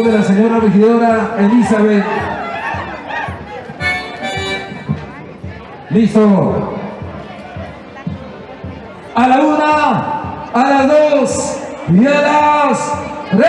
de la señora regidora Elizabeth. Listo. A la 1, a las 2 y a las 3.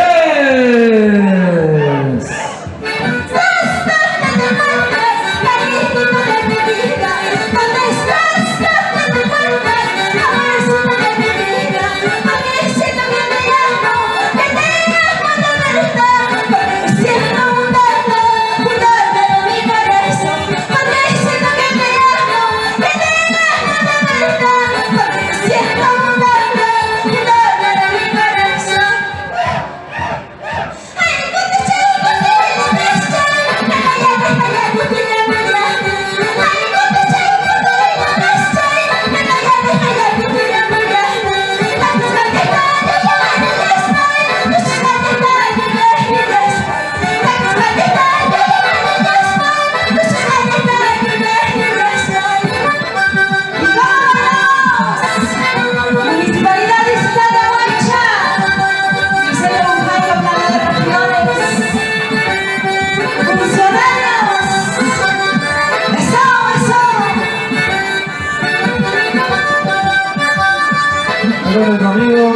Nuestro amigo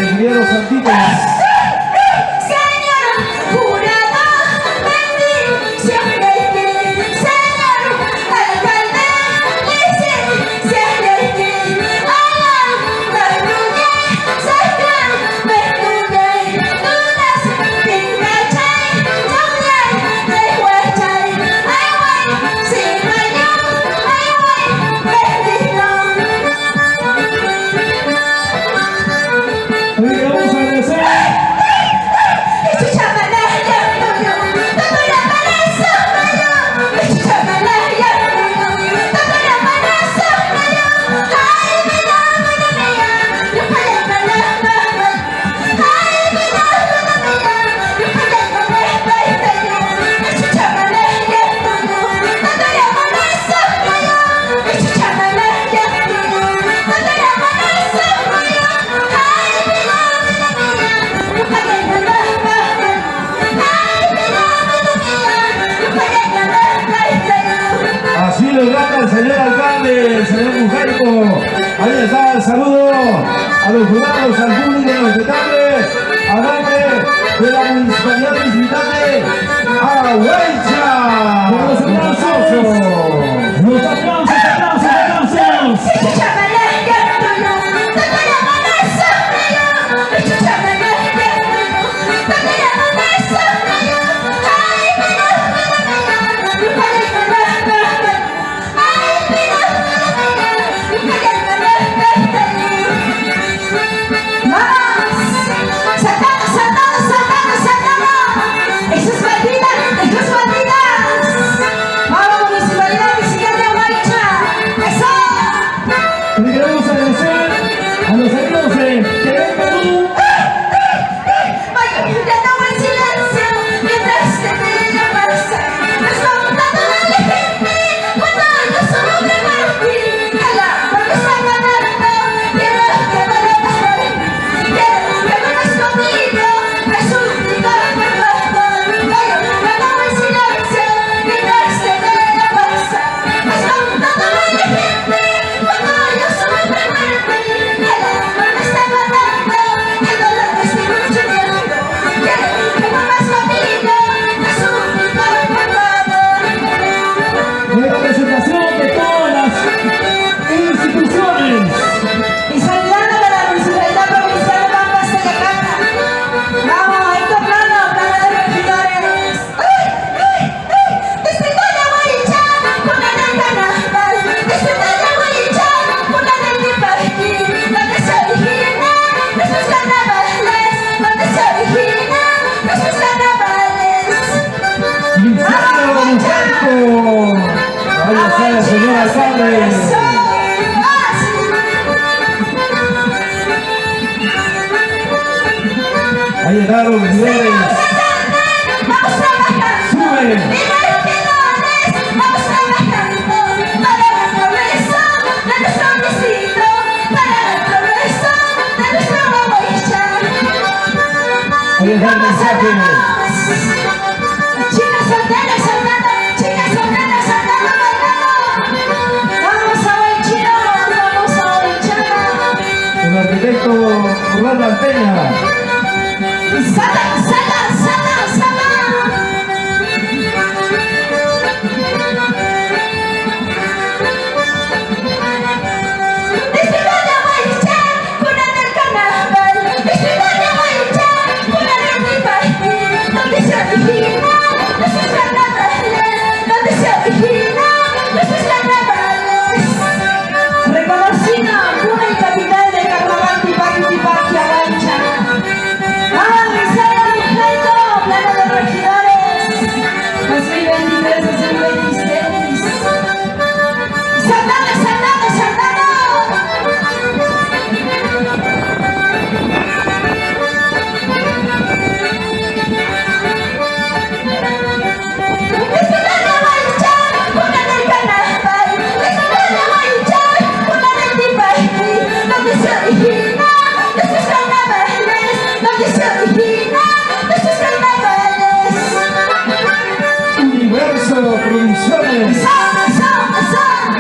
ingeniero Santitos. El señor alcalde, el señor Mujerico. Ahí está el saludo a los jurados, al público respetable, a nombre de la municipalidad visitante, a Huelcha. Con los aplausos, los aplausos, aplausos, aplausos. Señor alcalde. Ahí llegaron los líderes. Sube. Ahí está el mensaje. Chicas solteras saltando, chicas solteras saltando, bailando. Vamos a bailar, vamos a bailar. El arquitecto Ronald Peña. Salta, salta, salta, salta. Disfruta de bailar, cuna del carnaval. Disfruta de bailar, cuna del país. Donde se origina nuestros carnavales. Donde se origina nuestros carnavales. Reconocida cuna y capital del carnaval Tipaqui, Tipaqui, Avancha. ¡Ah, Misael Mujeco, plano de regidores! 2023, 2026. ¡Saltando, saltando, saltando! ¡Disfruta de bailar, cuna del carnaval! ¡Disfruta de bailar, cuna del Tipaqui! Donde se origina nuestros carnavales. Donde se origina nuestros carnavales. Universo Producciones. ¡Son, son, son!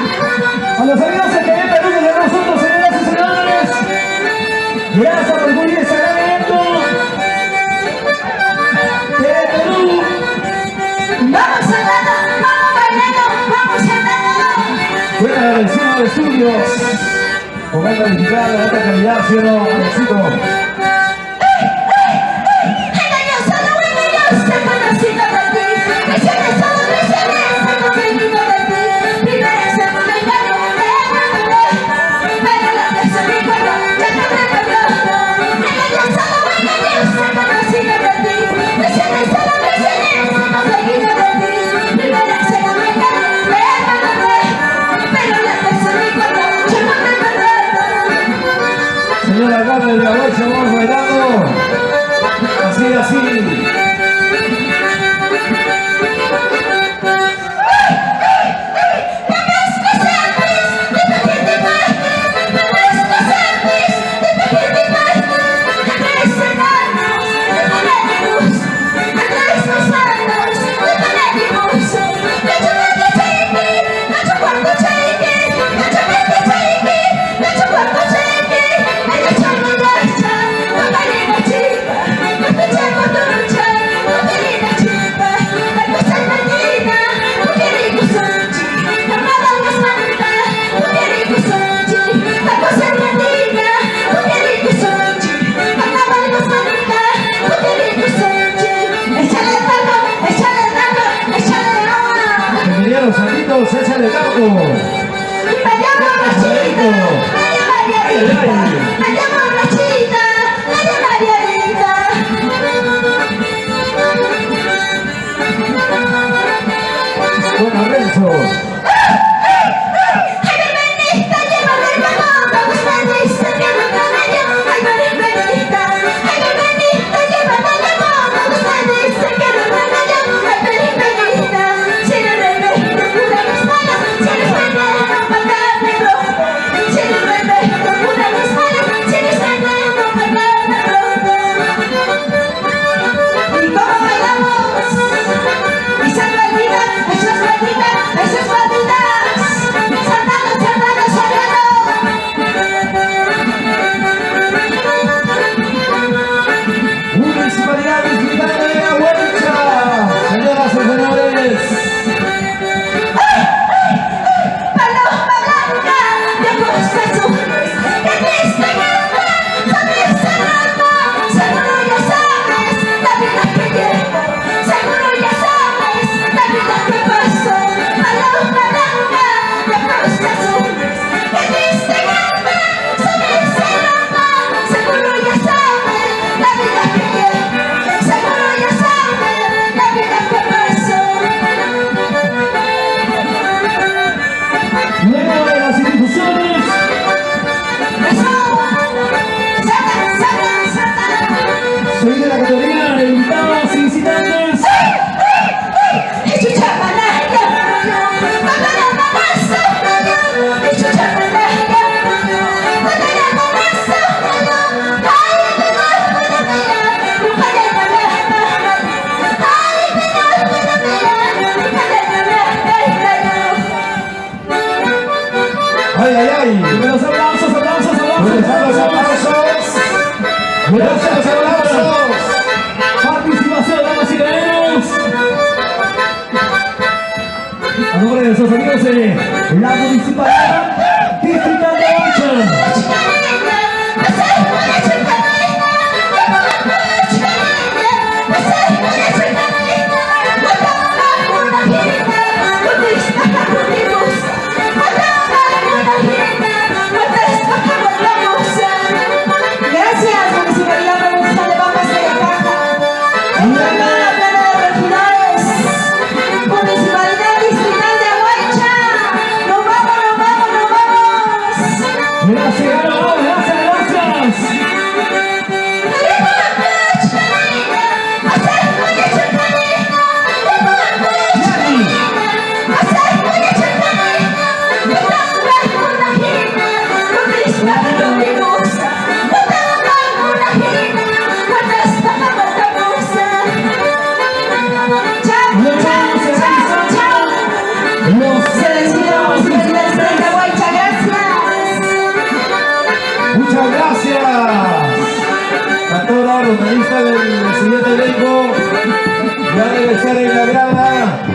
A los amigos que ven Perú de nosotros, señoras y señores. Gracias por muy bien sagrado evento. De Perú. ¡Vamos saltando! ¡Vamos bailando! ¡Vamos saltando! Buena agradecido de estudios. Con alta digital, de alta calidad, ¿sí o no, Alexito? ¡Engañoso, no engañoso! ¡Conocido de ti! ¡Traiciones, solo traiciones! ¡Conseguido de ti! Primero, segundo engaño, pero lo que se recuerdo, ya no recuerdo. ¡Engañoso, no engañoso! ¡Conocido de ti! ¡Traiciones, solo traiciones! ¡Conseguido de ti! Primero, segundo engaño, pero lo que se recuerdo, ya no recuerdo. Señora Carmen de la Bolsa, Uruguay. Los aplausos, aplausos, ¿Dónde están los aplausos. aplausos? ¿Dónde están los aplausos? Participación, damas y caballeros. A nombre de nuestros amigos de la Municipalidad Distrital de Huaycha. Gracias, Municipalidad Provincial de Pampas de Caja. Encargada la plana de regidores. Municipalidad Distrital de Huaycha. ¡Nos vamos, nos vamos, nos vamos! Gracias, gracias, gracias. Muchas gracias a toda la organista del siguiente elenco. Ya debe estar en la grada.